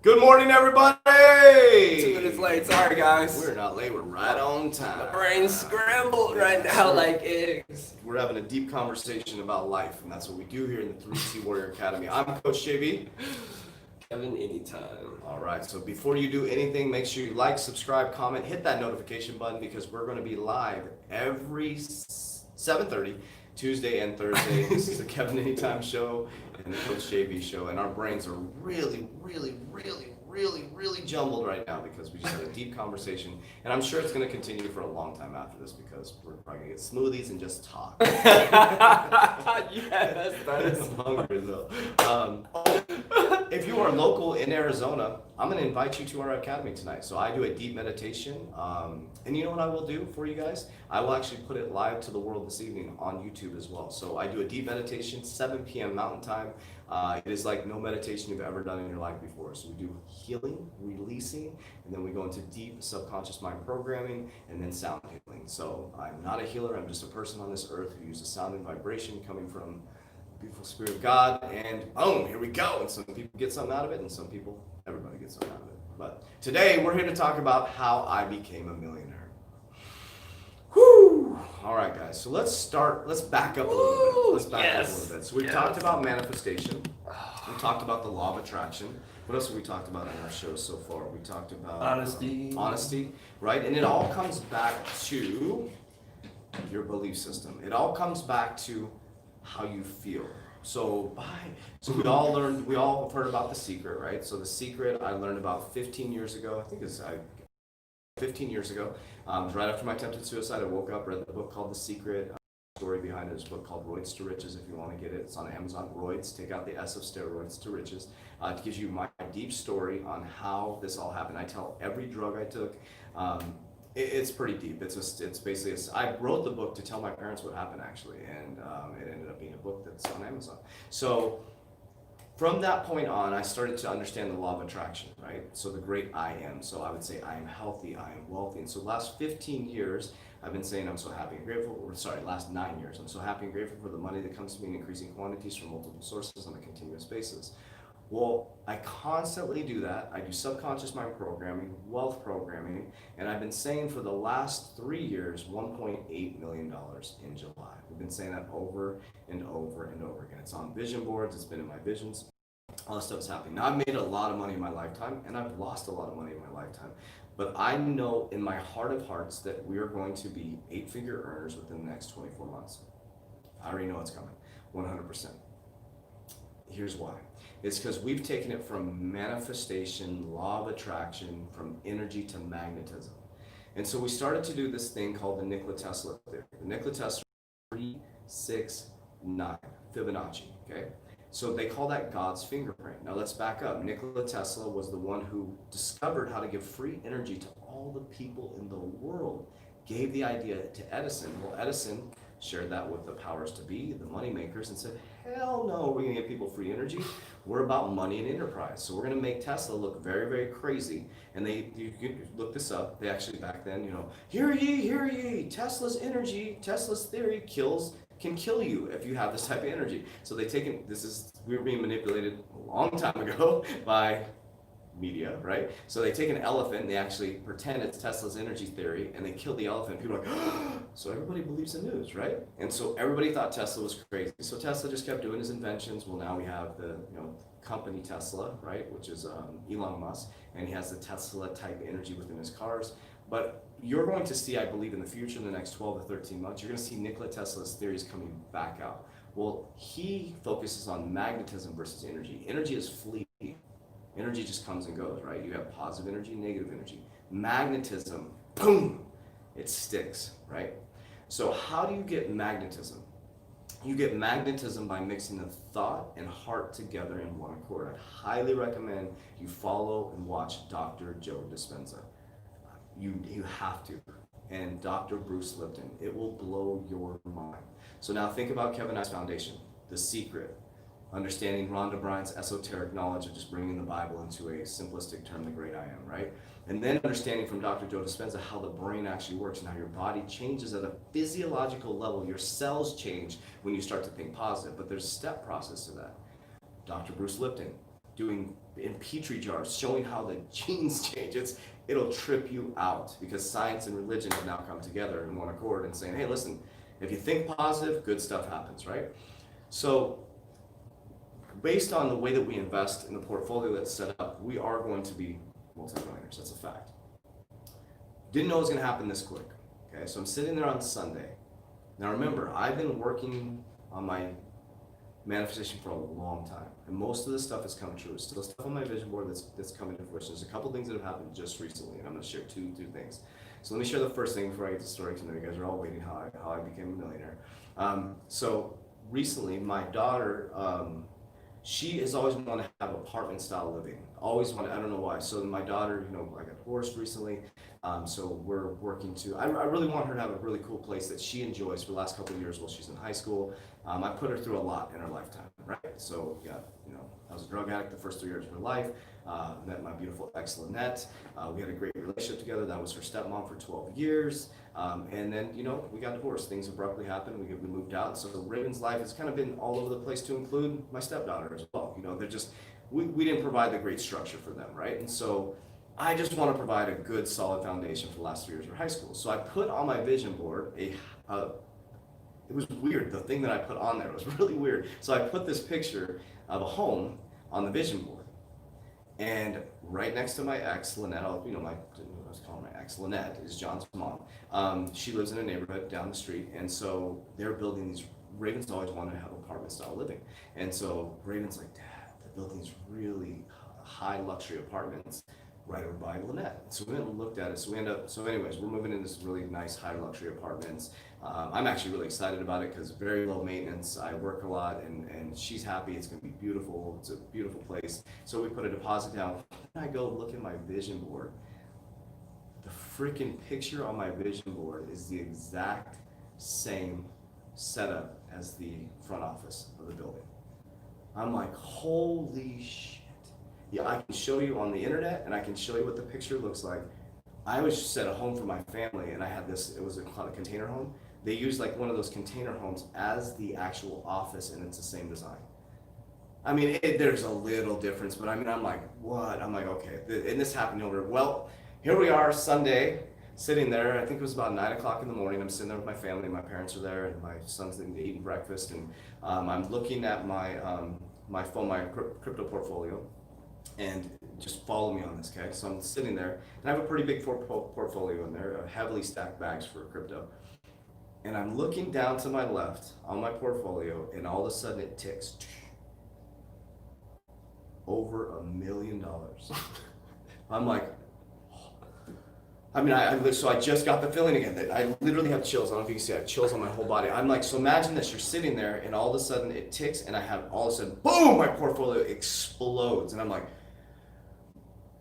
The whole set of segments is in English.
Good morning, everybody! 2 minutes late, sorry guys. We're not late, we're right on time. My brain's scrambled right now like eggs. We're having a deep conversation about life, and that's what we do here in the 3C Warrior Academy. I'm Coach JB. Kevin, anytime. All right, so before you do anything, make sure you like, subscribe, comment, hit that notification button because we're going to be live every 7:30, Tuesday and Thursday. This is the Kevin Anytime Show and the Coach JB Show, and our brains are really jumbled right now because we just had a deep conversation, and I'm sure it's going to continue for a long time after this because we're probably going to get smoothies and just talk. Yes, that is. I'm hungry though. If you are local in Arizona, I'm going to invite you to our academy tonight. So I do a deep meditation, and you know what I will do for you guys? I will actually put it live to the world this evening on YouTube as well. So I do a deep meditation, 7 p.m. Mountain Time. It is like no meditation you've ever done in your life before. So we do healing, releasing, and then we go into deep subconscious mind programming, and then sound healing. So I'm not a healer. I'm just a person on this earth who uses sound and vibration coming from the beautiful Spirit of God, and boom, here we go. And some people get something out of it, and some people, everybody gets something out of it. But today we're here to talk about how I became a millionaire. Whew! All right, guys. So let's back up a little bit. So we've talked about manifestation. We talked about the law of attraction. What else have we talked about on our show so far? We talked about honesty, right? And it all comes back to your belief system. It all comes back to how you feel. So we all have heard about The Secret, right? So The Secret I learned about 15 years ago. I think it's 15 years ago. Right after my attempted suicide, I woke up, read the book called The Secret. Story behind it is a book called Roids to Riches. If you want to get it, it's on Amazon. Roids, take out the S of steroids to riches. It gives you my deep story on how this all happened. I tell every drug I took. It's pretty deep. It's basically, I wrote the book to tell my parents what happened actually, and it ended up being a book that's on Amazon. So from that point on, I started to understand the law of attraction, right? So the great I am. So I would say I am healthy, I am wealthy. And so the last 15 years, I've been saying I'm so happy and grateful, last 9 years, I'm so happy and grateful for the money that comes to me in increasing quantities from multiple sources on a continuous basis. Well, I constantly do that. I do subconscious mind programming, wealth programming, and I've been saying for the last 3 years, $1.8 million in July. We've been saying that over and over and over again. It's on vision boards, it's been in my visions, all this stuff is happening. Now, I've made a lot of money in my lifetime, and I've lost a lot of money in my lifetime, but I know in my heart of hearts that we are going to be 8-figure earners within the next 24 months. I already know it's coming, 100%. Here's why. It's because we've taken it from manifestation, law of attraction, from energy to magnetism. And so we started to do this thing called the Nikola Tesla theory. The Nikola Tesla 369 Fibonacci, okay? So they call that God's fingerprint. Now let's back up. Nikola Tesla was the one who discovered how to give free energy to all the people in the world, gave the idea to Edison. Well, Edison shared that with the powers to be, the money makers, and said, hell no, we're gonna give people free energy. We're about money and enterprise. So we're gonna make Tesla look very, very crazy. And you can look this up. They actually back then, hear ye, Tesla's energy, Tesla's theory can kill you if you have this type of energy. So we were being manipulated a long time ago by media, right? So they take an elephant and they actually pretend it's Tesla's energy theory and they kill the elephant. People are like, so everybody believes the news, right? And so everybody thought Tesla was crazy. So Tesla just kept doing his inventions. Well, now we have the company Tesla, right? Which is Elon Musk, and he has the Tesla type energy within his cars. But you're going to see, I believe, in the future, in the next 12 to 13 months, you're going to see Nikola Tesla's theories coming back out. Well, he focuses on magnetism versus energy. Energy is fleeting. Energy just comes and goes, right? You have positive energy, negative energy. Magnetism, boom, it sticks, right? So how do you get magnetism? You get magnetism by mixing the thought and heart together in one accord. I'd highly recommend you follow and watch Dr. Joe Dispenza. You have to. And Dr. Bruce Lipton. It will blow your mind. So now think about Kevin I's foundation, The Secret, understanding Rhonda Bryant's esoteric knowledge of just bringing the Bible into a simplistic term, the great I am, right? And then understanding from Dr. Joe Dispenza how the brain actually works and how your body changes at a physiological level. Your cells change when you start to think positive, but there's a step process to that. Dr. Bruce Lipton, doing in petri jars, showing how the genes change. It'll trip you out because science and religion have now come together in one accord and saying, hey, listen, if you think positive, good stuff happens, right? So based on the way that we invest in the portfolio that's set up, we are going to be multimillionaires. That's a fact. Didn't know it was going to happen this quick. Okay, so I'm sitting there on Sunday. Now remember, I've been working on my manifestation for a long time, and most of this stuff has come true. It's still stuff on my vision board that's coming to fruition. There's a couple things that have happened just recently, and I'm going to share two things. So let me share the first thing before I get to the story, because I know you guys are all waiting how I became a millionaire. So recently, my daughter, she has always wanted to have apartment style living. Always wanted, I don't know why. So my daughter, I got divorced recently. So we're working to, I really want her to have a really cool place that she enjoys for the last couple of years while she's in high school. I put her through a lot in her lifetime, right? So I was a drug addict the first 3 years of her life. Met my beautiful ex Lynette. We had a great relationship together. That was her stepmom for 12 years. And then, we got divorced. Things abruptly happened. We moved out. So Raven's life has kind of been all over the place, to include my stepdaughter as well. They're just, we didn't provide the great structure for them, right? And so I just want to provide a good, solid foundation for the last 3 years of high school. So I put on my vision board it was weird. The thing that I put on there was really weird. So I put this picture of a home on the vision board. And right next to my ex, Lynette, I was calling my ex, Lynette, is John's mom. She lives in a neighborhood down the street. And so they're building these, Raven's always wanted to have apartment style living. And so Raven's like, Dad, they're building these really high luxury apartments right over by Lynette. So we went and looked at it. So anyways, we're moving into this really nice high luxury apartments. I'm actually really excited about it because very low maintenance. I work a lot and she's happy. It's gonna be beautiful. It's a beautiful place. So we put a deposit down. Then I go look at my vision board. The freaking picture on my vision board is the exact same setup as the front office of the building. I'm like, holy shit. Yeah, I can show you on the internet and I can show you what the picture looks like. I was just at a home for my family and I had this, it was a container home. They used like one of those container homes as the actual office and it's the same design. I mean, there's a little difference, but I mean, I'm like, what? I'm like, okay, and this happened over, well, here we are Sunday, sitting there. I think it was about 9 o'clock in the morning. I'm sitting there with my family, my parents are there and my son's eating breakfast and I'm looking at my phone, my crypto portfolio. And just follow me on this, okay? So I'm sitting there, and I have a pretty big portfolio in there, heavily stacked bags for crypto. And I'm looking down to my left on my portfolio, and all of a sudden it ticks. Over $1 million. I'm like, so I just got the feeling again that I literally have chills. I don't know if you can see, I have chills on my whole body. I'm like, so imagine this, you're sitting there and all of a sudden it ticks and I have all of a sudden, boom, my portfolio explodes. And I'm like,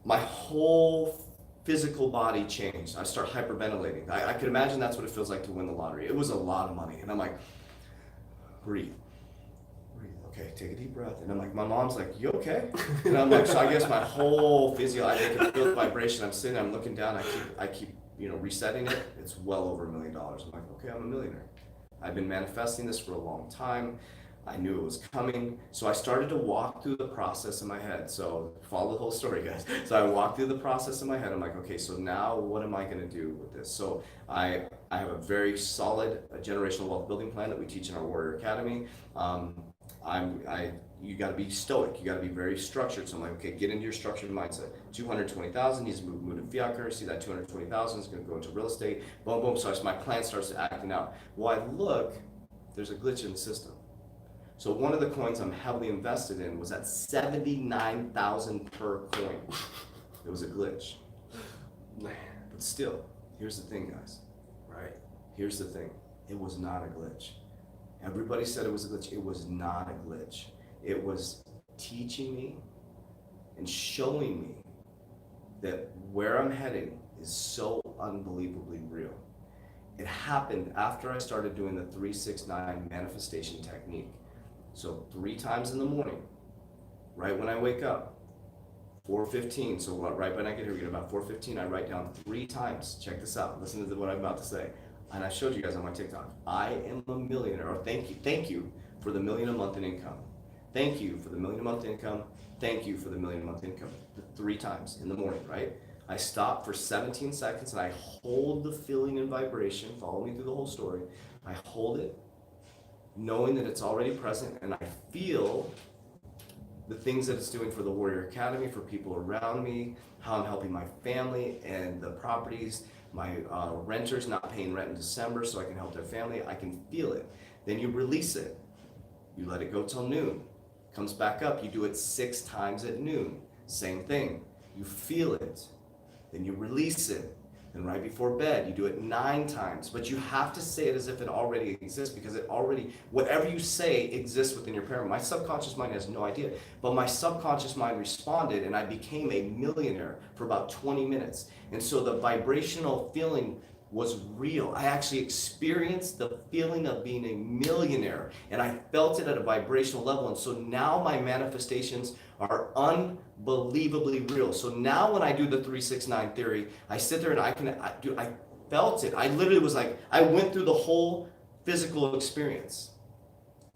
my whole physical body changed. I start hyperventilating. I could imagine that's what it feels like to win the lottery. It was a lot of money. And I'm like, breathe. Okay, take a deep breath. And I'm like, my mom's like, you okay? And I'm like, so I guess my whole physio, I can feel the vibration. I'm sitting, I'm looking down, I keep resetting it. It's well over $1 million. I'm like, okay, I'm a millionaire. I've been manifesting this for a long time. I knew it was coming. So I started to walk through the process in my head. So follow the whole story, guys. So I walked through the process in my head. I'm like, okay, so now what am I going to do with this? So I have a very solid generational wealth building plan that we teach in our Warrior Academy. You got to be stoic. You got to be very structured. So I'm like, okay, get into your structured mindset. 220,000 needs to move to fiat currency. That 220,000 is going to go into real estate. Boom, boom. So my plan starts acting out. Well, I look, there's a glitch in the system. So one of the coins I'm heavily invested in was at 79,000 per coin. It was a glitch. Man. But still, here's the thing, guys. Right? Here's the thing. It was not a glitch. Everybody said it was a glitch. It was not a glitch. It was teaching me and showing me that where I'm heading is so unbelievably real. It happened after I started doing the 369 manifestation technique. So 3 times in the morning, right when I wake up, 4:15, so right when I get here, we get about 4:15, I write down 3 times. Check this out, listen to what I'm about to say. And I showed you guys on my TikTok, I am a millionaire, or thank you for the $1 million a month in income. Thank you for the million a month income. Thank you for the million a month income. 3 times in the morning, right? I stop for 17 seconds and I hold the feeling and vibration. Follow me through the whole story. I hold it, knowing that it's already present, and I feel the things that it's doing for the Warrior Academy, for people around me, how I'm helping my family and the properties, my renters not paying rent in December so I can help their family. I can feel it. Then you release it. You let it go till noon. Comes back up. You do it 6 times at noon. Same thing. You feel it. Then you release it. Then right before bed, you do it 9 times. But you have to say it as if it already exists, because it already, whatever you say exists within your paradigm. My subconscious mind has no idea. But my subconscious mind responded, and I became a millionaire for about 20 minutes. And so the vibrational feeling was real. I actually experienced the feeling of being a millionaire, and I felt it at a vibrational level. And so now my manifestations are unbelievably real. So now when I do the 369 theory, I sit there and I felt it. I literally was like, I went through the whole physical experience.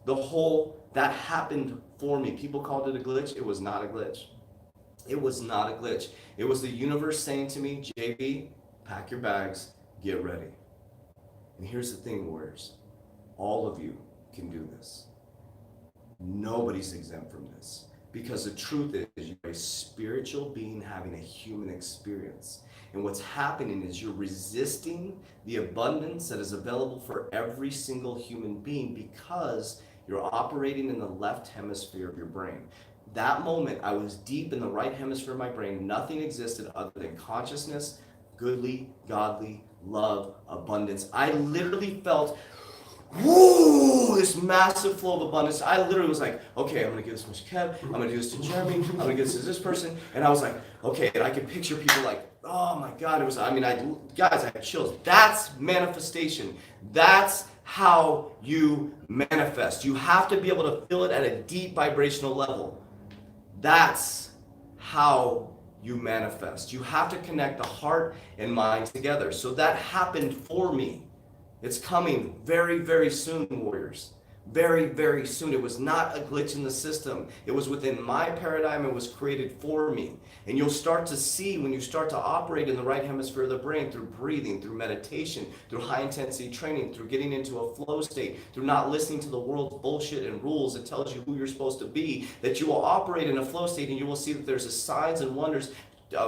That happened for me. People called it a glitch. It was not a glitch. It was not a glitch. It was the universe saying to me, JB, pack your bags, get ready. And here's the thing, warriors. All of you can do this. Nobody's exempt from this. Because the truth is, you're a spiritual being having a human experience. And what's happening is you're resisting the abundance that is available for every single human being, because you're operating in the left hemisphere of your brain. That moment, I was deep in the right hemisphere of my brain. Nothing existed other than consciousness, goodly, godly, love, abundance. I literally felt, woo, this massive flow of abundance. I literally was like, okay, I'm gonna give this much to Kev, I'm gonna do this to Jeremy, I'm gonna give this to this person. And I was like, okay, and I could picture people like, oh my God, it was, guys, I had chills. That's manifestation. That's how you manifest. You have to be able to feel it at a deep vibrational level. That's how you manifest. You have to connect the heart and mind together. So that happened for me. It's coming very, very soon, warriors. Very, very soon. It was not a glitch in the system. It was within my paradigm. It was created for me. And you'll start to see, when you start to operate in the right hemisphere of the brain, through breathing, through meditation, through high intensity training, through getting into a flow state, through not listening to the world's bullshit and rules that tells you who you're supposed to be, that you will operate in a flow state, and you will see that there's a signs and wonders.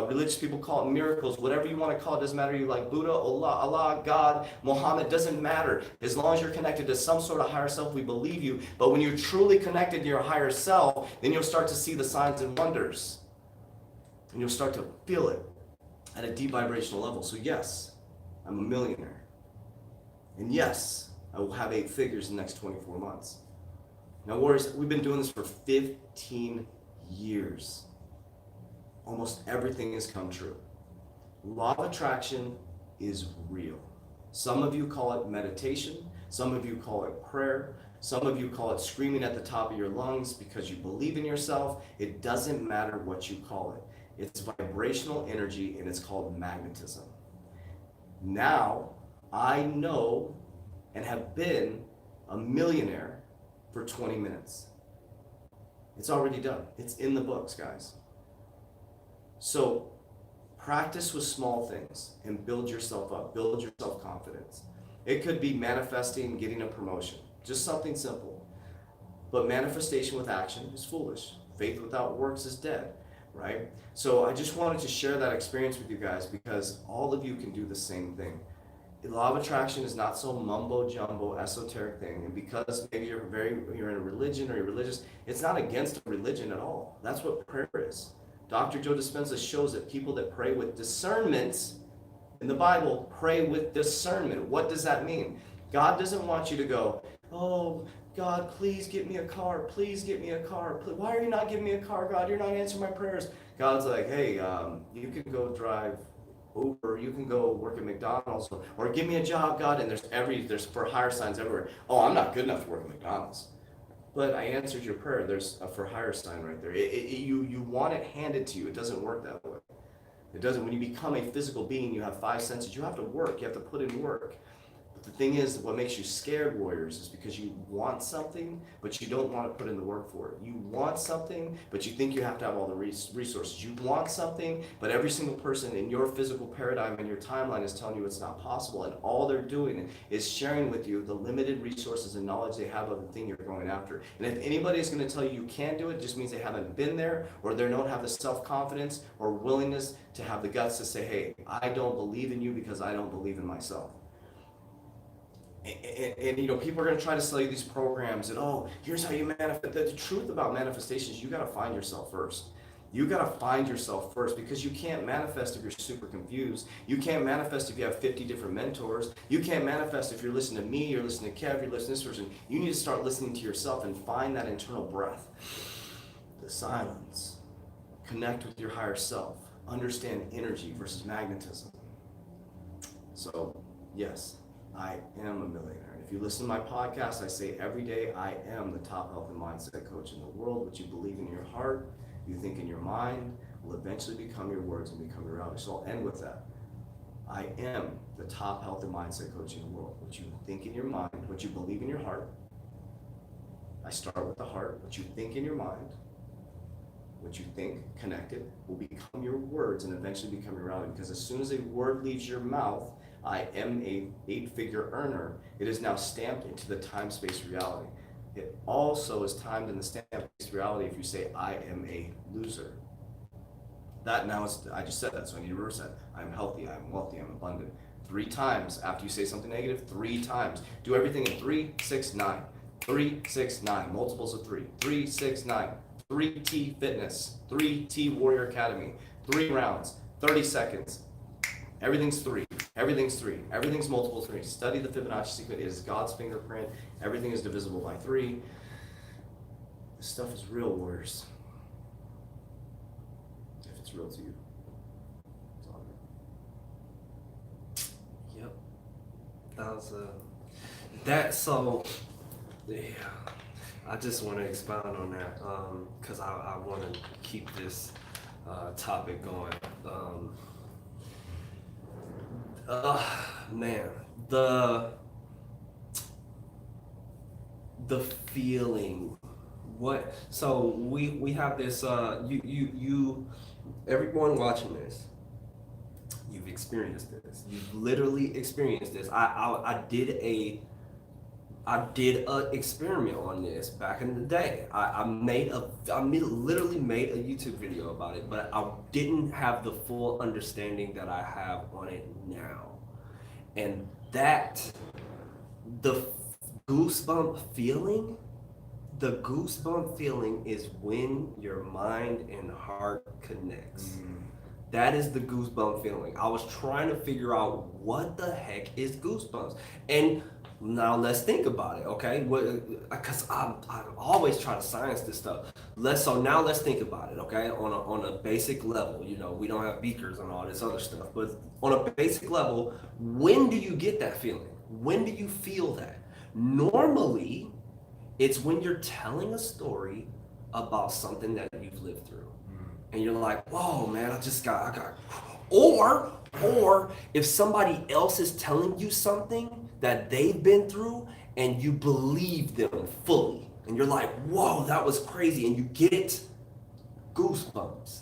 Religious people call it miracles, whatever you want to call it, doesn't matter. You like Buddha, Allah, God, Muhammad, doesn't matter. As long as you're connected to some sort of higher self, we believe you. But when you're truly connected to your higher self, then you'll start to see the signs and wonders. And you'll start to feel it at a deep vibrational level. So yes, I'm a millionaire. And yes, I will have 8 figures in the next 24 months. Now, warriors, we've been doing this for 15 years. Almost everything has come true. Law of attraction is real. Some of you call it meditation. Some of you call it prayer. Some of you call it screaming at the top of your lungs because you believe in yourself. It doesn't matter what you call it. It's vibrational energy, and it's called magnetism. Now, I know and have been a millionaire for 20 minutes. It's already done. It's in the books, guys. So practice with small things and build yourself up, build your self-confidence. It could be manifesting, getting a promotion, just something simple. But manifestation with action is foolish. Faith without works is dead, right? So I just wanted to share that experience with you guys, because all of you can do the same thing. The law of attraction is not some mumbo jumbo esoteric thing. And because maybe you're in a religion or you're religious, it's not against a religion at all. That's what prayer is. Dr. Joe Dispenza shows that people that pray with discernment in the Bible pray with discernment. What does that mean? God doesn't want you to go, oh, God, please get me a car. Please get me a car. Why are you not giving me a car, God? You're not answering my prayers. God's like, hey, you can go drive Uber. You can go work at McDonald's, or give me a job, God. And there's for hire signs everywhere. Oh, I'm not good enough to work at McDonald's. But I answered your prayer. There's a for hire sign right there. You want it handed to you. It doesn't work that way. It doesn't. When you become a physical being, you have 5 senses. You have to work. You have to put in work. the thing is, what makes you scared, warriors, is because you want something, but you don't want to put in the work for it. You want something, but you think you have to have all the resources. You want something, but every single person in your physical paradigm and your timeline is telling you it's not possible, and all they're doing is sharing with you the limited resources and knowledge they have of the thing you're going after. And if anybody is going to tell you you can't do it, it just means they haven't been there, or they don't have the self-confidence or willingness to have the guts to say, hey, I don't believe in you because I don't believe in myself. And you know, people are going to try to sell you these programs and, oh, here's how you manifest. The truth about manifestation is you got to find yourself first. You got to find yourself first, because you can't manifest if you're super confused. You can't manifest if you have 50 different mentors. You can't manifest if you're listening to me, you're listening to Kev, you're listening to this person. You need to start listening to yourself and find that internal breath, the silence. Connect with your higher self. Understand energy versus magnetism. So, yes, I am a millionaire. And if you listen to my podcast, I say every day, I am the top health and mindset coach in the world. What you believe in your heart, you think in your mind, will eventually become your words and become your reality. So I'll end with that. I am the top health and mindset coach in the world. What you think in your mind, what you believe in your heart. I start with the heart. What you think in your mind, what you think connected will become your words and eventually become your reality. Because as soon as a word leaves your mouth, I am a 8-figure earner, it is now stamped into the time-space reality. It also is timed in the stamp-based reality if you say, I am a loser. That now is, I just said that, so I need to reverse that. I'm healthy, I'm wealthy, I'm abundant. 3 times after you say something negative, 3 times. Do everything in 3, 6, 9. 3, 6, 9. Multiples of 3. 3, 6, 9. 3T Fitness. 3T Warrior Academy. 3 rounds. 30 seconds. Everything's 3. Everything's 3. Everything's multiple 3. Study the Fibonacci sequence. It is God's fingerprint. Everything is divisible by 3. This stuff is real, warriors. If it's real to you. It's all good. Yep. That was so yeah. I just want to expound on that because I want to keep this topic going. Man, the feeling. What? So we have this. You everyone watching this. You've experienced this. You've literally experienced this. I did a experiment on this back in the day. I literally made a YouTube video about it, but I didn't have the full understanding that I have on it now. And that, the goosebump feeling is when your mind and heart connects. That is the goosebump feeling. I was trying to figure out what the heck is goosebumps. And now let's think about it, okay? Because I always try to science this stuff. Now let's think about it, okay? On a basic level, you know, we don't have beakers and all this other stuff, but on a basic level, when do you get that feeling? When do you feel that? Normally, it's when you're telling a story about something that you've lived through, and you're like, "Whoa, man! I got," or if somebody else is telling you something that they've been through and you believe them fully and you're like, whoa, that was crazy, and you get goosebumps.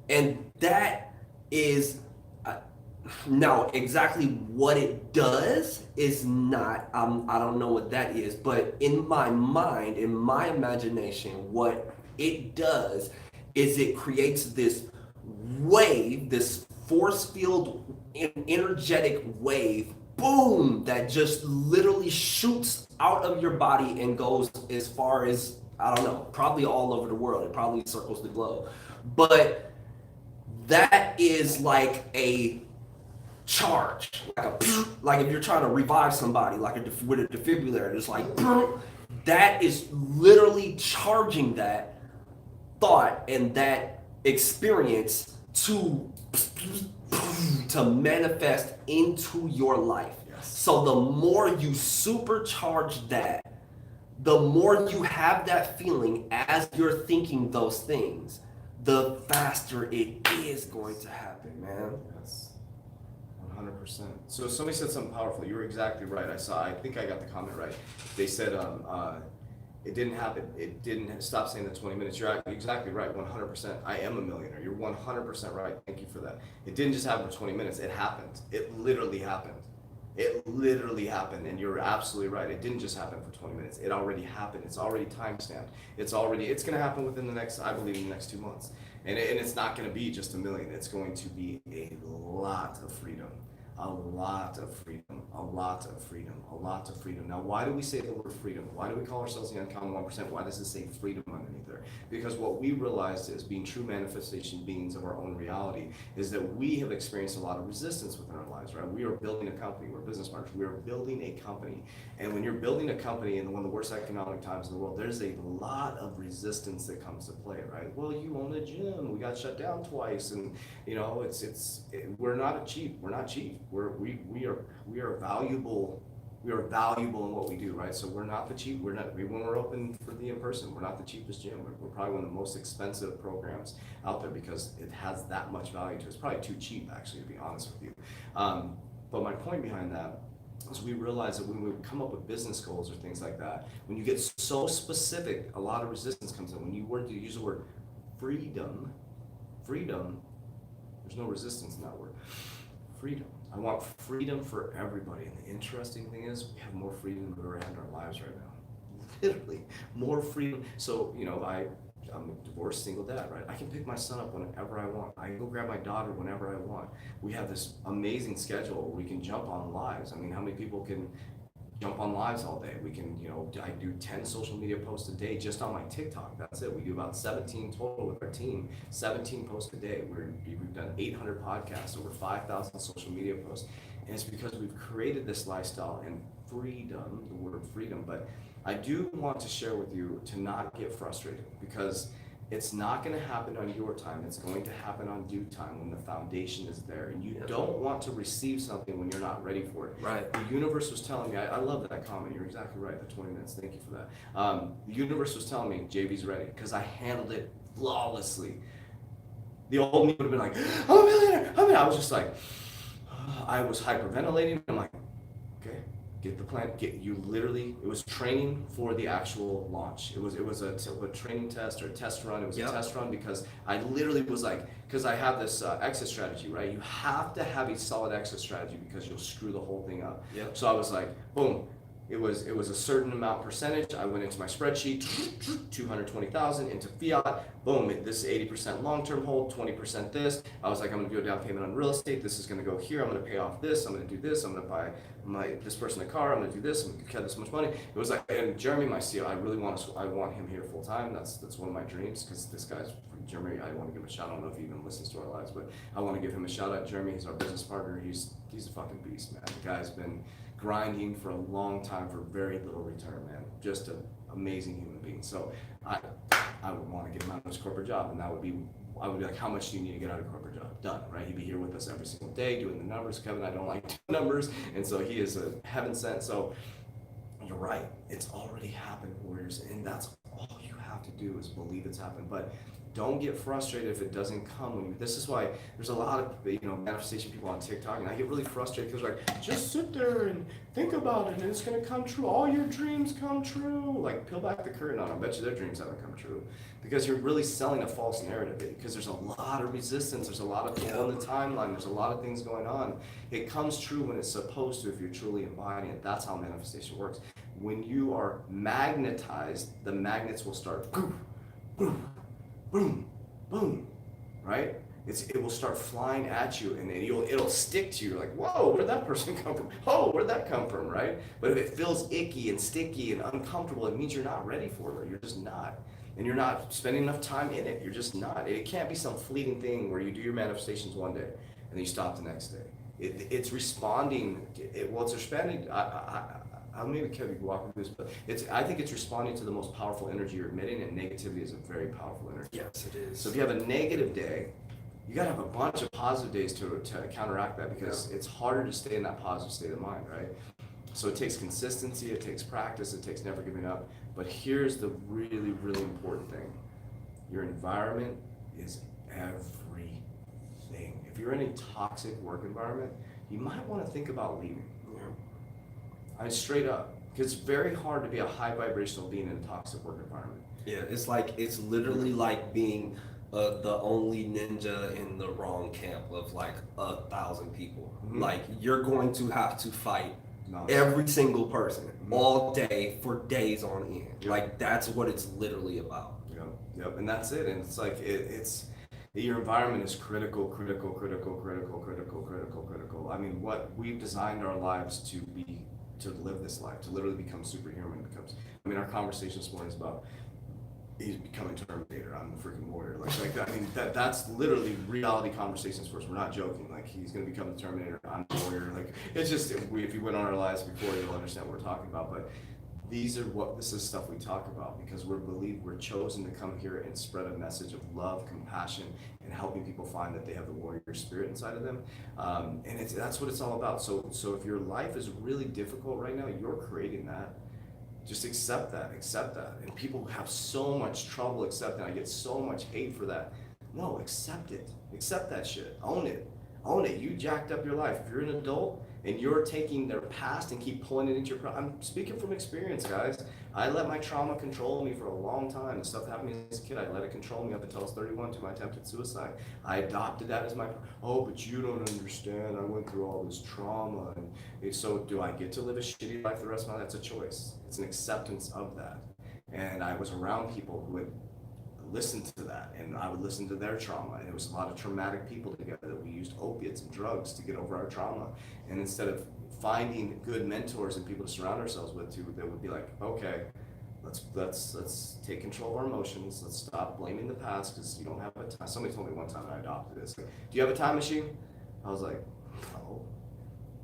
And that is now exactly what it does is not, I don't know what that is, but in my mind, in my imagination, what it does is it creates this wave, this force field, energetic wave, boom, that just literally shoots out of your body and goes as far as, I don't know, probably all over the world. It probably circles the globe. But that is like a charge, like if you're trying to revive somebody, like with a defibrillator, it's like, that is literally charging that thought and that experience to manifest into your life. Yes. So the more you supercharge that, the more you have that feeling as you're thinking those things, the faster it is going to happen, man. Yes. 100%. So somebody said something powerful. You were exactly right. I think I got the comment right. They said, it didn't happen. It didn't stop saying the 20 minutes. You're exactly right, 100%. I am a millionaire. You're 100% right. Thank you for that. It didn't just happen for 20 minutes. It happened. It literally happened. It literally happened, and you're absolutely right. It didn't just happen for 20 minutes. It already happened. It's already time-stamped. It's going to happen within the next, I believe, in the next 2 months. And it's not going to be just a million. It's going to be a lot of freedom. A lot of freedom, a lot of freedom, a lot of freedom. Now, why do we say the word freedom? Why do we call ourselves the uncommon 1%? Why does it say freedom underneath there? Because what we realized is being true manifestation beings of our own reality is that we have experienced a lot of resistance within our lives, right? We are building a company, we're business partners, we are building a company. And when you're building a company in one of the worst economic times in the world, there's a lot of resistance that comes to play, right? Well, you own a gym, we got shut down twice, and we're not cheap. We are valuable. We are valuable in what we do, right? So we're not the cheap. When we're open for the in-person, we're not the cheapest gym. We're probably one of the most expensive programs out there because it has that much value to it. It's probably too cheap, actually, to be honest with you. But my point behind that is we realize that when we come up with business goals or things like that, when you get so specific, a lot of resistance comes in. When you use the word freedom, there's no resistance in that word. Freedom. I want freedom for everybody. And the interesting thing is we have more freedom than we've ever had in our lives right now. Literally, more freedom. So, I'm a divorced single dad, right? I can pick my son up whenever I want. I can go grab my daughter whenever I want. We have this amazing schedule where we can jump on lives. I mean, how many people can jump on lives all day? We can, I do 10 social media posts a day just on my TikTok. That's it. We do about 17 total with our team, 17 posts a day. We've done 800 podcasts, over 5,000 social media posts. And it's because we've created this lifestyle and freedom, the word freedom. But I do want to share with you to not get frustrated because it's not going to happen on your time. It's going to happen on due time when the foundation is there. And you don't want to receive something when you're not ready for it. Right. The universe was telling me, I love that comment. You're exactly right, the 20 minutes. Thank you for that. The universe was telling me, JB's ready, because I handled it flawlessly. The old me would have been like, I'm a millionaire. I was just like, I was hyperventilating. I'm like, okay. Get the plan. It was training for the actual launch. It was a training test or a test run. It was a test run because I literally was like, because I have this exit strategy, right? You have to have a solid exit strategy because you'll screw the whole thing up. Yep. So I was like, boom. It was a certain amount percentage. I went into my spreadsheet, 220,000 into fiat. Boom, this is 80% long-term hold, 20% this. I was like, I'm gonna do a down payment on real estate. This is gonna go here. I'm gonna pay off this. I'm gonna do this. I'm gonna buy this person a car. I'm gonna do this. I'm gonna get this much money. It was like, and Jeremy, my CEO, I want him here full time. That's one of my dreams because this guy's Jeremy. I want to give him a shout out. I don't know if he even listens to our lives, but I want to give him a shout out. Jeremy, he's our business partner. He's a fucking beast, man. The guy's been grinding for a long time for very little return, man. Just an amazing human being. So I would want to get him out of his corporate job, and I would be like, how much do you need to get out of a corporate job? Done, right? He'd be here with us every single day doing the numbers. Kevin, I don't like numbers, and so he is a heaven sent. So you're right. It's already happened, warriors, and that's all you have to do is believe it's happened. But don't get frustrated if it doesn't come. This is why there's a lot of manifestation people on TikTok, and I get really frustrated because like, just sit there and think about it, and it's gonna come true. All your dreams come true. Like, peel back the curtain on. I bet you their dreams haven't come true because you're really selling a false narrative. Because there's a lot of resistance. There's a lot of people in the timeline. There's a lot of things going on. It comes true when it's supposed to if you're truly embodying it. That's how manifestation works. When you are magnetized, the magnets will start boom, boom, boom, boom, right? It will start flying at you, and it'll stick to you. You're like, whoa, where'd that person come from? Oh, where'd that come from, right? But if it feels icky and sticky and uncomfortable, it means you're not ready for it. You're just not. And you're not spending enough time in it. You're just not. It can't be some fleeting thing where you do your manifestations one day and then you stop the next day. It's responding. It's responding. Maybe Kevin can walk through this, but I think it's responding to the most powerful energy you're emitting, and negativity is a very powerful energy. Yes, it is. So if you have a negative day, you gotta have a bunch of positive days to counteract that, because it's harder to stay in that positive state of mind, right? So it takes consistency, it takes practice, it takes never giving up. But here's the really, really important thing. Your environment is everything. If you're in a toxic work environment, you might want to think about leaving. Straight up. Because it's very hard to be a high vibrational being in a toxic work environment. Yeah, it's literally like being the only ninja in the wrong camp of like 1,000 people. Mm-hmm. Like you're going to have to fight Nice. every single person all day for days on end. Yep. Like that's what it's literally about. Yep, and that's it. And it's like it's your environment is critical. I mean, what we've designed our lives to be, to live this life, to literally become superhuman becomes. I mean, our conversation this morning is about he's becoming Terminator. I'm the freaking warrior. Like I mean, that's literally reality conversations for us. We're not joking. Like he's gonna become the Terminator. I'm the warrior. Like it's just if you went on our lives before, you'll understand what we're talking about. But this is stuff we talk about because we're chosen to come here and spread a message of love, compassion, and helping people find that they have the warrior spirit inside of them. And that's what it's all about. So if your life is really difficult right now, you're creating that. Just accept that. And people have so much trouble accepting. I get so much hate for that. No, accept it. Accept that shit. Own it. You jacked up your life. If you're an adult and you're taking their past and keep pulling it into your I'm speaking from experience, guys. I let my trauma control me for a long time. The stuff that happened to me as a kid, I let it control me up until I was 31 to my attempted suicide. I adopted that as my, but you don't understand. I went through all this trauma. And so do I get to live a shitty life the rest of my life? That's a choice. It's an acceptance of that. And I was around people who would listen to that, and I would listen to their trauma, and it was a lot of traumatic people together that we used opiates and drugs to get over our trauma. And instead of finding good mentors and people to surround ourselves with that would be like, okay, let's take control of our emotions, let's stop blaming the past because you don't have a time. Somebody told me one time that I adopted this, like, do you have a time machine? I was like, no.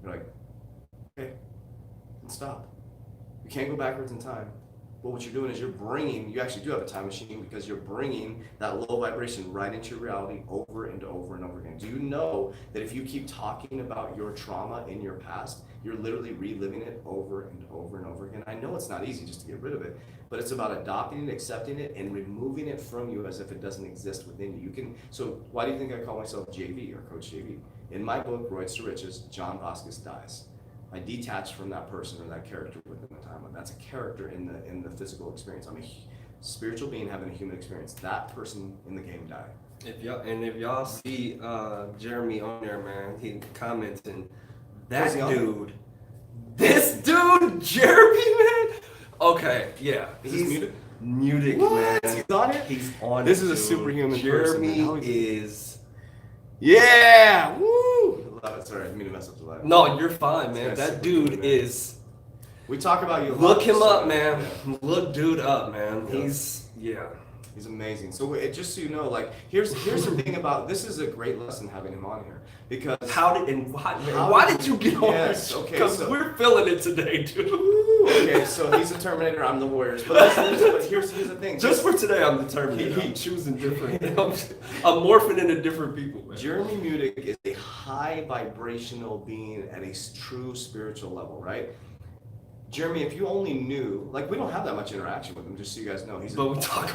They're like, okay, then stop. You can't go backwards in time. But what you're doing is you actually do have a time machine because you're bringing that low vibration right into your reality over and over and over again. Do you know that if you keep talking about your trauma in your past, you're literally reliving it over and over and over again? I know it's not easy just to get rid of it, but it's about adopting it, accepting it, and removing it from you as if it doesn't exist within you. So why do you think I call myself JV or Coach JV? In my book, Roids to Riches, John Vasquez dies. I detached from that person or that character within the timeline. That's a character in the physical experience. I'm a spiritual being having a human experience. That person in the game died. If y'all see Jeremy on there, man, he commenting this dude, Jeremy, man. Okay, yeah, He's muted. Muted, what? man. He's on it. He's on. This it, is a dude. superhuman Jeremy person. is. Yeah. Woo. Love it. Sorry, I didn't mean to mess up the live. No, you're fine, man. That dude is. We talk about you. Look him up, man. Yeah. Look dude up, man. Yeah. He's amazing. So just so you know, like here's the thing about this is a great lesson having him on here because why did you get on this? Yes, okay, because we're feeling it today, dude. Okay, so he's the Terminator, I'm the Warriors. But here's the thing. Just for today, I'm the Terminator. I'm choosing different. I'm morphing into different people, man. Jeremy Mudick is a high vibrational being at a true spiritual level, right? Jeremy, if you only knew, like we don't have that much interaction with him, just so you guys know. We talk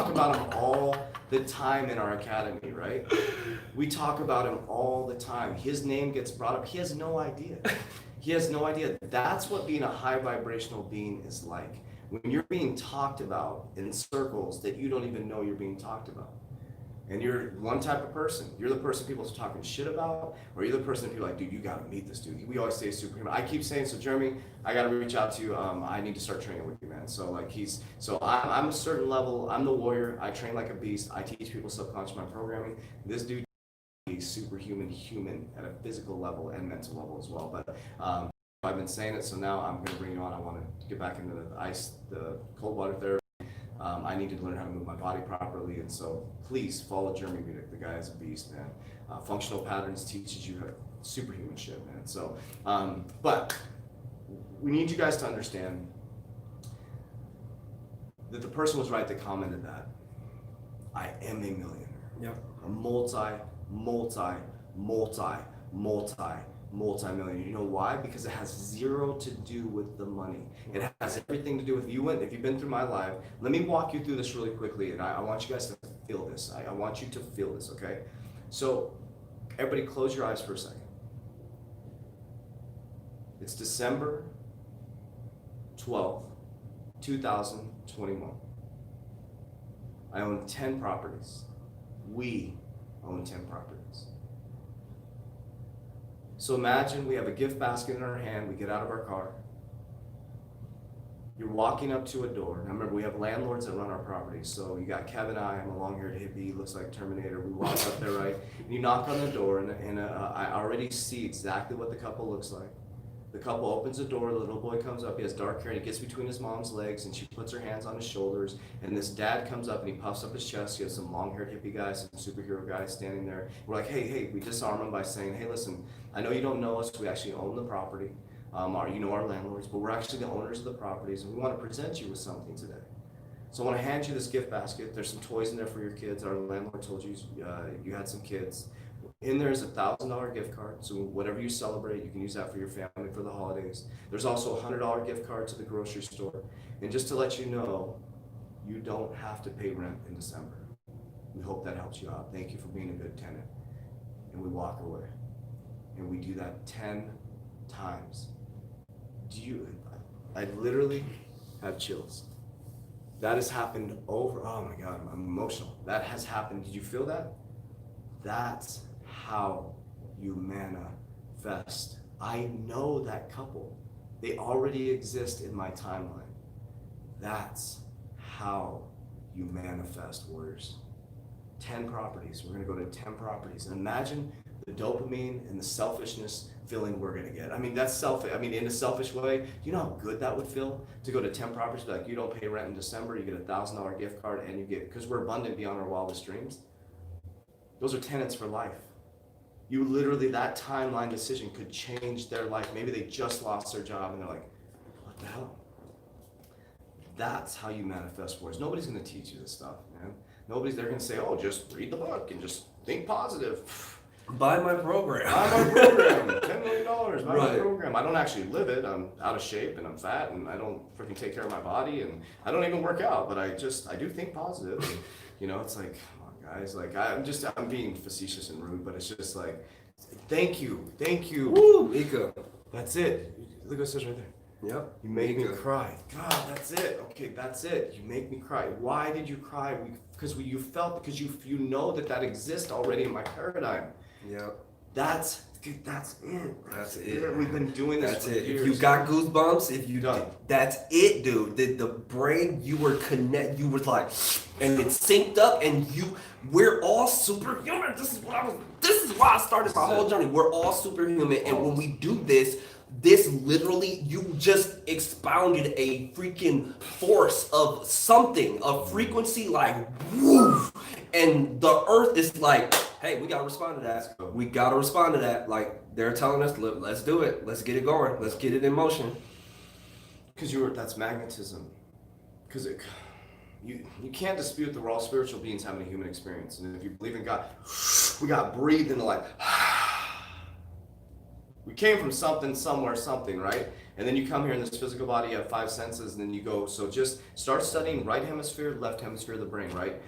about him all the time in our academy, right? We talk about him all the time. His name gets brought up. He has no idea. He has no idea. That's what being a high vibrational being is like. When you're being talked about in circles that you don't even know you're being talked about. And you're one type of person. You're the person people are talking shit about, or you're the person that people are like, dude, you gotta meet this dude. We always say superhuman. I keep saying, so Jeremy, I gotta reach out to you. I need to start training with you, man. So like I'm a certain level. I'm the warrior. I train like a beast. I teach people subconscious mind programming. This dude is superhuman human at a physical level and mental level as well. But I've been saying it, so now I'm gonna bring you on. I want to get back into the cold water therapy. I need to learn how to move my body properly, and so please follow Jeremy Mudick. The guy is a beast, man. Functional patterns teaches you superhuman shit, man. So, but we need you guys to understand that the person was right that commented that. I am a millionaire. Yep. A multi-millionaire. You know why? Because it has zero to do with the money. It has everything to do with you. If you've been through my life, let me walk you through this really quickly, and I want you guys to feel this. I want you to feel this, okay? So everybody close your eyes for a second. It's December 12th, 2021. I own 10 properties. We own 10 properties. So imagine we have a gift basket in our hand, we get out of our car. You're walking up to a door. Now remember, we have landlords that run our properties. So you got Kevin and I'm a long-haired hippie, he looks like Terminator. We walk up there, right? And you knock on the door, and I already see exactly what the couple looks like. The couple opens the door, the little boy comes up, he has dark hair, and he gets between his mom's legs, and she puts her hands on his shoulders, and this dad comes up and he puffs up his chest. He has some long-haired hippie guys, some superhero guys standing there. We're like, hey, we disarm him by saying, hey, listen, I know you don't know us, we actually own the property. You know our landlords, but we're actually the owners of the properties, and we want to present you with something today. So I want to hand you this gift basket. There's some toys in there for your kids. Our landlord told you you had some kids. In there is a $1,000 gift card, so whatever you celebrate, you can use that for your family for the holidays. There's also a $100 gift card to the grocery store. And just to let you know, you don't have to pay rent in December. We hope that helps you out. Thank you for being a good tenant. And we walk away. And we do that 10 times. I literally have chills. That has happened over, oh my God, I'm emotional. That has happened. Did you feel that? That's how you manifest. I know that couple. They already exist in my timeline. That's how you manifest, warriors. 10 properties. We're going to go to 10 properties. And imagine the dopamine and the selfishness feeling we're going to get. I mean, that's selfish. I mean, in a selfish way, you know how good that would feel to go to 10 properties, like you don't pay rent in December, you get a $1,000 gift card, and you get, because we're abundant beyond our wildest dreams. Those are tenants for life. You literally, that timeline decision could change their life. Maybe they just lost their job and they're like, what the hell? That's how you manifest words. Nobody's going to teach you this stuff, man. They're going to say, oh, just read the book and just think positive. Buy my program. Buy my program. $10 million. Buy my program. I don't actually live it. I'm out of shape and I'm fat and I don't freaking take care of my body and I don't even work out, but I do think positive. And, you know, it's like, guys, like I'm being facetious and rude, but it's just like, thank you. Woo, Mika. That's it. Look what it says right there. Yep. You make me cry. God, that's it. Okay, that's it. You make me cry. Why did you cry? Because you know that exists already in my paradigm. Yep. That's it. That's it. We've been doing this for years. If you got goosebumps, done. That's it, dude. The brain, you were was like, and it synced up, and we're all superhuman. This is why I started my whole journey. We're all superhuman, and when we do this literally, you just expounded a freaking force of something, a frequency like woof, and the earth is like, hey, we gotta respond to that. We gotta respond to that. Like they're telling us, let's do it. Let's get it going. Let's get it in motion. Because that's magnetism. Because you can't dispute that we're all spiritual beings having a human experience. And if you believe in God, we got breathed into like. We came from something, somewhere, something, right? And then you come here in this physical body, you have 5 senses, and then you go, so just start studying right hemisphere, left hemisphere of the brain, right?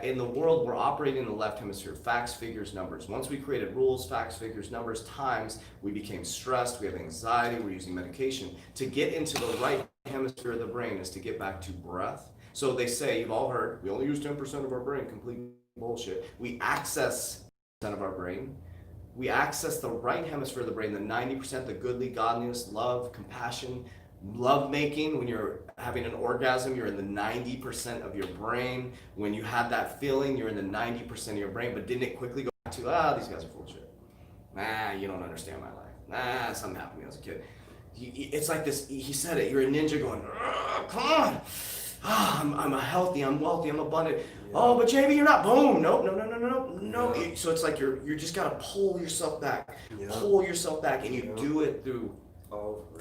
In the world, we're operating in the left hemisphere, facts, figures, numbers. Once we created rules, facts, figures, numbers, times, we became stressed, we have anxiety, we're using medication. To get into the right hemisphere of the brain is to get back to breath. So they say, you've all heard, we only use 10% of our brain, complete bullshit. We access 10% of our brain. We access the right hemisphere of the brain, the 90%, the goodly, godliness, love, compassion, love making. When you're having an orgasm, you're in the 90% of your brain. When you had that feeling, you're in the 90% of your brain. But didn't it quickly go back to, these guys are full of shit. Nah, you don't understand my life. Nah, something happened to me as a kid. It's like this, he said it, you're a ninja going, come on. I'm healthy, I'm wealthy, I'm abundant. Yeah. Oh, but JB, you're not. Boom. No. Yeah. So it's like you're just gotta pull yourself back. Yeah. Pull yourself back, and you do it through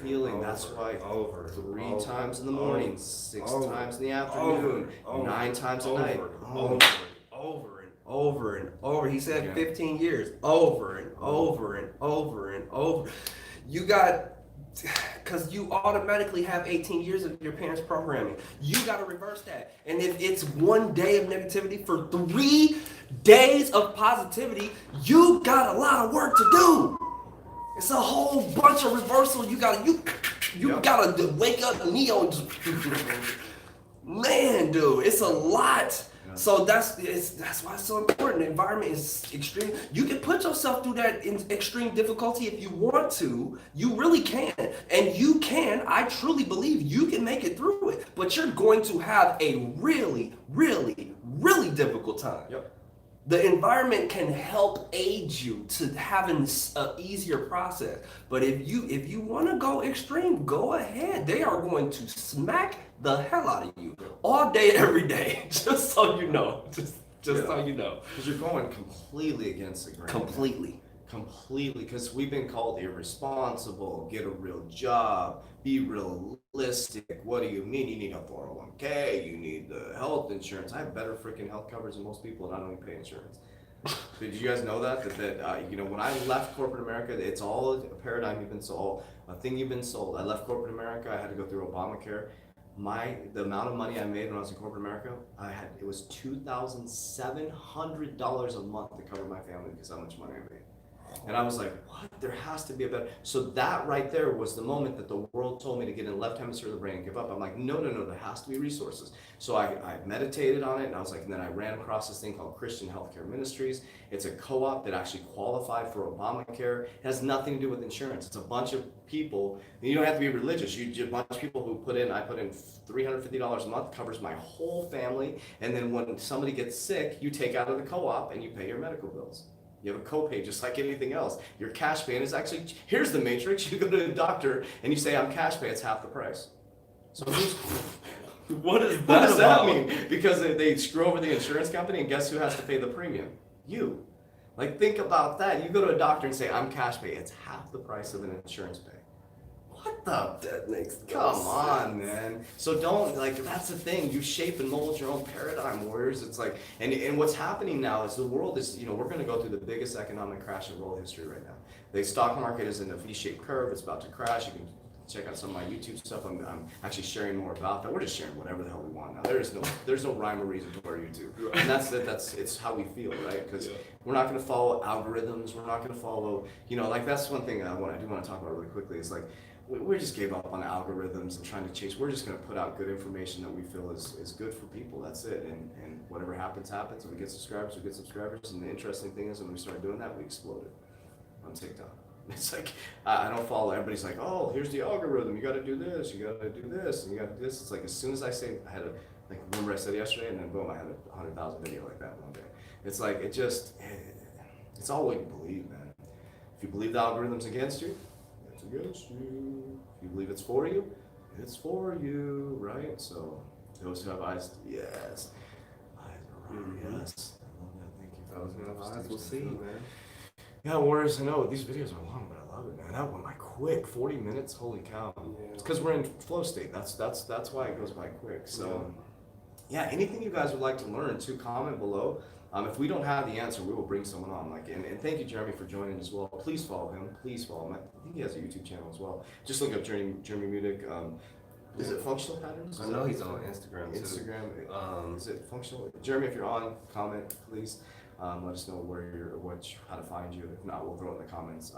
feeling. That's why 3 times in the morning, 6 times in the afternoon, 9 times at night. Over and over. He said 15 years. Over and over. You got. Because you automatically have 18 years of your parents' programming. You got to reverse that. And if it's 1 day of negativity for 3 days of positivity, you got a lot of work to do. It's a whole bunch of reversal. You gotta wake up Neo and just man, dude, it's a lot. So that's why it's so important. The environment is extreme. You can put yourself through that in extreme difficulty if you want to. You really can. And you can, I truly believe you can make it through it. But you're going to have a really, really, really difficult time. Yep. The environment can help aid you to having an easier process. But if you want to go extreme, go ahead. They are going to smack the hell out of you all day, every day. Just so you know. Just so you know. Because you're going completely against the grain. Completely. Because we've been called irresponsible, get a real job, be realistic. What do you mean? You need a 401k, you need the health insurance. I have better freaking health coverage than most people, and I don't even pay insurance. Did you guys know that when I left corporate America, it's all a paradigm you've been sold, a thing you've been sold. I left corporate America, I had to go through Obamacare. The amount of money I made when I was in corporate America, it was $2,700 a month to cover my family because how much money I made. And I was like, what? There has to be a better. So that right there was the moment that the world told me to get in the left hemisphere of the brain and give up. I'm like, no, there has to be resources. So I meditated on it, and I was like, and then I ran across this thing called Christian Healthcare Ministries. It's a co-op that actually qualified for Obamacare. It has nothing to do with insurance. It's a bunch of people, and you don't have to be religious. You a bunch of people who I put in $350 a month, covers my whole family, and then when somebody gets sick, you take out of the co-op and you pay your medical bills. You have a copay just like anything else. Your cash pay is actually, here's the matrix. You go to the doctor and you say, I'm cash pay, it's half the price. So what does that mean? Because they screw over the insurance company, and guess who has to pay the premium? You. Like, think about that. You go to a doctor and say, I'm cash pay, it's half the price of an insurance pay. What the? That makes Come on, man. So don't, that's the thing. You shape and mold your own paradigm, warriors. It's like, and what's happening now is the world is, we're going to go through the biggest economic crash in world history right now. The stock market is in a V-shaped curve. It's about to crash. You can check out some of my YouTube stuff. I'm actually sharing more about that. We're just sharing whatever the hell we want now. There's no rhyme or reason to our YouTube. And it's how we feel, right? Because we're not going to follow algorithms. We're not going to follow, that's one thing I do want to talk about really quickly. Is we just gave up on algorithms and trying to chase. We're just going to put out good information that we feel is good for people. That's it. And whatever happens. If we get subscribers, we get subscribers. And the interesting thing is when we started doing that, we exploded on TikTok. It's like, I don't follow. Everybody's like, oh, here's the algorithm. You got to do this. You got to do this. And you got to do this. It's like as soon as I say, remember I said yesterday, and then boom, I had a 100,000 video like that one day. It's like, it's all what you believe, man. If you believe the algorithm's against you, it's against you. If you believe it's for you, right? So those who have eyes, yes. Eyes are right, yes. I love that. Thank you. Those who have eyes will see, man. Yeah, warriors, I know these videos are long, but I love it, man. That went by quick, 40 minutes, holy cow. Yeah. It's because we're in flow state. That's why it goes by quick. So, yeah, anything you guys would like to learn, too, comment below. If we don't have the answer, we will bring someone on. And thank you, Jeremy, for joining as well. Please follow him. I think he has a YouTube channel as well. Just look up Jeremy Mudick. Is it Functional Patterns? I know he's on Instagram too. Is it Functional? Jeremy, if you're on, comment, please. Let us know how to find you. If not, we'll throw it in the comments.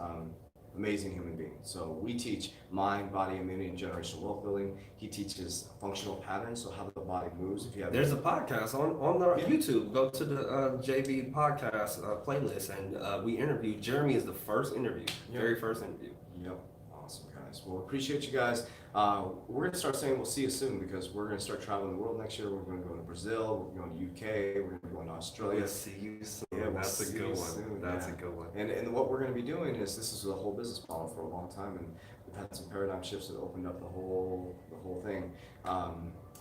Amazing human being. So we teach mind, body, immunity, and generational wealth building. He teaches functional patterns, so how the body moves. There's a podcast on the YouTube. Go to the JV podcast playlist, and we interviewed. Jeremy is the first interview, very first interview. Yep. Awesome, guys. Well, appreciate you guys. We're going to start saying we'll see you soon because we're going to start traveling the world next year. We're going to go to Brazil, we're going to UK, we're going to go to Australia. We'll see you soon. Yeah, that's a good one. That's a good one. And what we're going to be doing is this is the whole business model for a long time, and we've had some paradigm shifts that opened up the whole thing.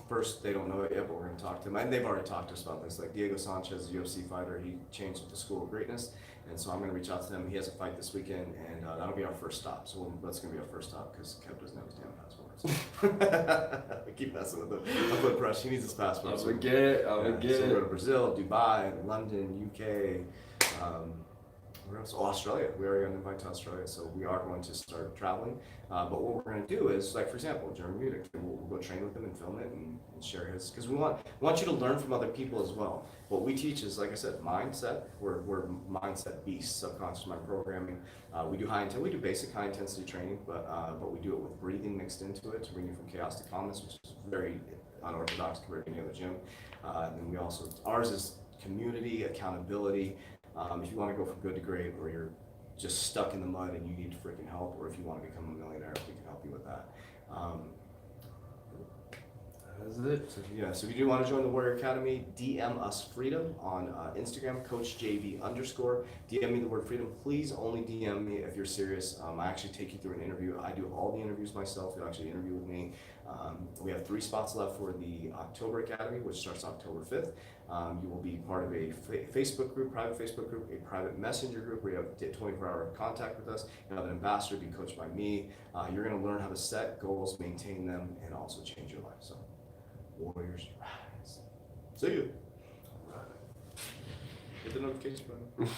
First, they don't know it yet, but we're going to talk to them. And they've already talked to us about this. Like Diego Sanchez, UFC fighter, he changed the school of greatness. And so I'm going to reach out to them. He has a fight this weekend, and that'll be our first stop. So that's going to be our first stop because Kev doesn't have his damn passports. I keep messing with him. I put pressure. He needs his passport. I'll forget. So we'll go to Brazil, Dubai, London, UK. Where else? Oh, Australia. We already got an invite to Australia, so we are going to start traveling. But what we're going to do is, like for example, Jeremy Munich, we'll go train with him and film it and share his, because we want you to learn from other people as well. What we teach is, like I said, mindset. We're mindset beasts, subconscious mind programming. We do basic high intensity training, but we do it with breathing mixed into it to bring you from chaos to calmness, which is very unorthodox compared to any other gym. And then ours is community, accountability. If you want to go from good to great, or you're just stuck in the mud and you need freaking help, or if you want to become a millionaire, we can help you with that. That's it. So if you do want to join the Warrior Academy, DM us freedom on Instagram, CoachJV_. DM me the word freedom. Please only DM me if you're serious. I actually take you through an interview. I do all the interviews myself. You'll actually interview with me. We have 3 spots left for the October Academy, which starts October 5th. You will be part of a Facebook group, private Facebook group, a private messenger group where you have 24-hour contact with us. You'll have an ambassador, be coached by me. You're going to learn how to set goals, maintain them, and also change your life. So, Warriors rise. See you. All right. Hit the notification button.